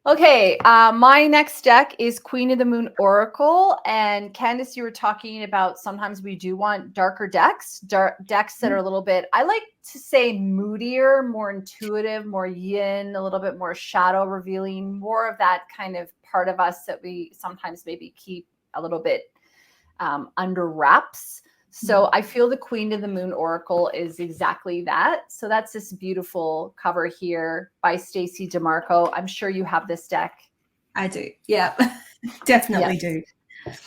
Okay, my next deck is Queen of the Moon Oracle. And Candice, you were talking about sometimes we do want darker decks, decks that are a little bit, I like to say moodier, more intuitive, more yin, a little bit more shadow revealing, more of that kind of part of us that we sometimes maybe keep a little bit under wraps. So I feel the Queen of the Moon Oracle is exactly that. So that's this beautiful cover here by Stacey Demarco. I'm sure you have this deck. I do. Yeah, definitely do.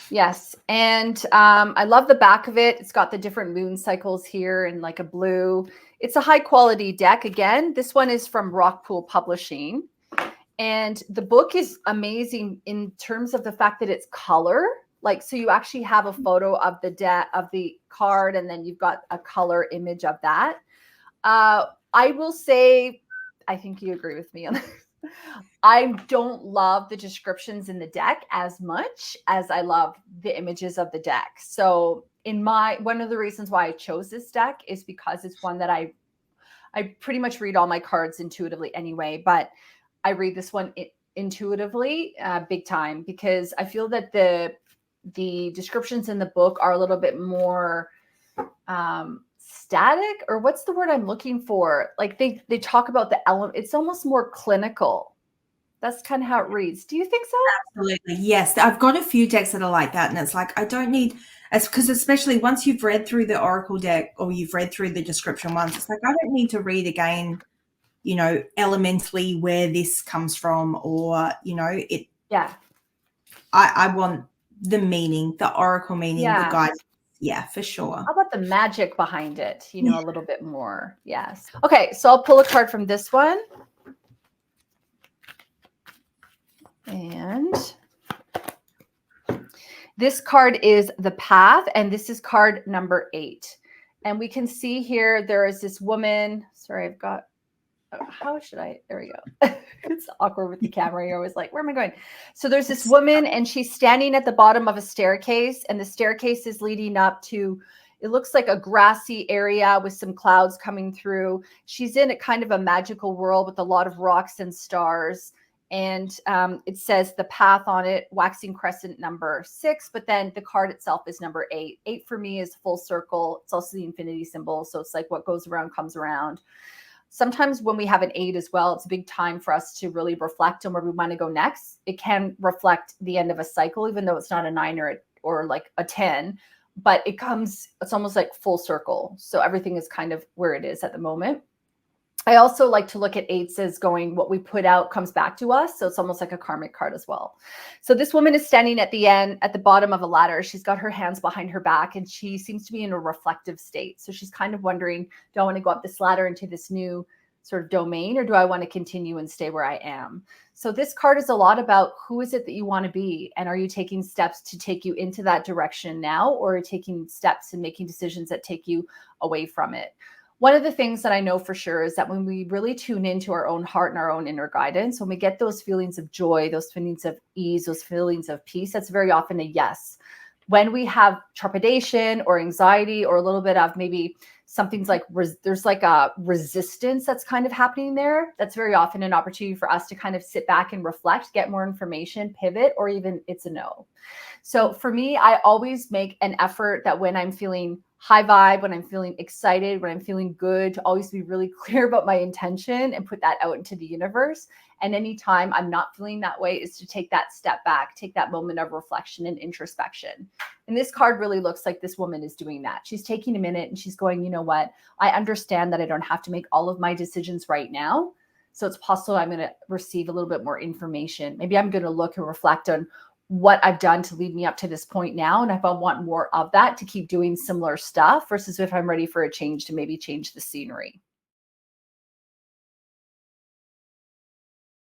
Yes. And I love the back of it. It's got the different moon cycles here in like a blue. It's a high quality deck. Again, this one is from Rockpool Publishing. And the book is amazing in terms of the fact that it's color. Like, so you actually have a photo of the card, and then you've got a color image of that. I will say, I think you agree with me on this. I don't love the descriptions in the deck as much as I love the images of the deck. So one of the reasons why I chose this deck is because it's one that I pretty much read all my cards intuitively anyway, but I read this one intuitively big time, because I feel that the descriptions in the book are a little bit more static, or what's the word I'm looking for? Like they talk about the element. It's almost more clinical. That's kind of how it reads. Do you think so? Absolutely. Yes. I've got a few decks that are like that. And it's like, I don't need, because especially once you've read through the Oracle deck or you've read through the description ones, it's like, I don't need to read again, elementally where this comes from, or, it. Yeah. I want the meaning, the Oracle meaning, the guide. Yeah, for sure. How about the magic behind it? A little bit more. Yes. Okay. So I'll pull a card from this one. And this card is the Path, and this is card number 8. And we can see here, there is this woman. Sorry, I've got, there we go. It's awkward with the camera. You're always like, where am I going? So there's this woman, and she's standing at the bottom of a staircase, and the staircase is leading up to, it looks like a grassy area with some clouds coming through. She's in a kind of a magical world with a lot of rocks and stars. And it says the Path on it, waxing crescent number 6, but then the card itself is number 8. 8 for me is full circle. It's also the infinity symbol. So it's like what goes around comes around. Sometimes when we have an 8 as well, it's a big time for us to really reflect on where we want to go next. It can reflect the end of a cycle, even though it's not a 9 or like a 10, but it's almost like full circle. So everything is kind of where it is at the moment. I also like to look at 8s as going, what we put out comes back to us. So it's almost like a karmic card as well. So this woman is standing at the bottom of a ladder. She's got her hands behind her back, and she seems to be in a reflective state. So she's kind of wondering, do I want to go up this ladder into this new sort of domain, or do I want to continue and stay where I am? So this card is a lot about who is it that you want to be? And are you taking steps to take you into that direction now, or are you taking steps and making decisions that take you away from it? One of the things that I know for sure is that when we really tune into our own heart and our own inner guidance, when we get those feelings of joy, those feelings of ease, those feelings of peace, that's very often a yes. When we have trepidation or anxiety or a little bit of maybe something's like there's like a resistance that's kind of happening there, that's very often an opportunity for us to kind of sit back and reflect, get more information, pivot, or even it's a no. So for me, I always make an effort that when I'm feeling high vibe, when I'm feeling excited, when I'm feeling good, to always be really clear about my intention and put that out into the universe. And anytime I'm not feeling that way is to take that step back, take that moment of reflection and introspection. And this card really looks like this woman is doing that. She's taking a minute and she's going, you know what? I understand that I don't have to make all of my decisions right now. So it's possible I'm going to receive a little bit more information. Maybe I'm going to look and reflect on what I've done to lead me up to this point now. And if I want more of that, to keep doing similar stuff, versus if I'm ready for a change, to maybe change the scenery.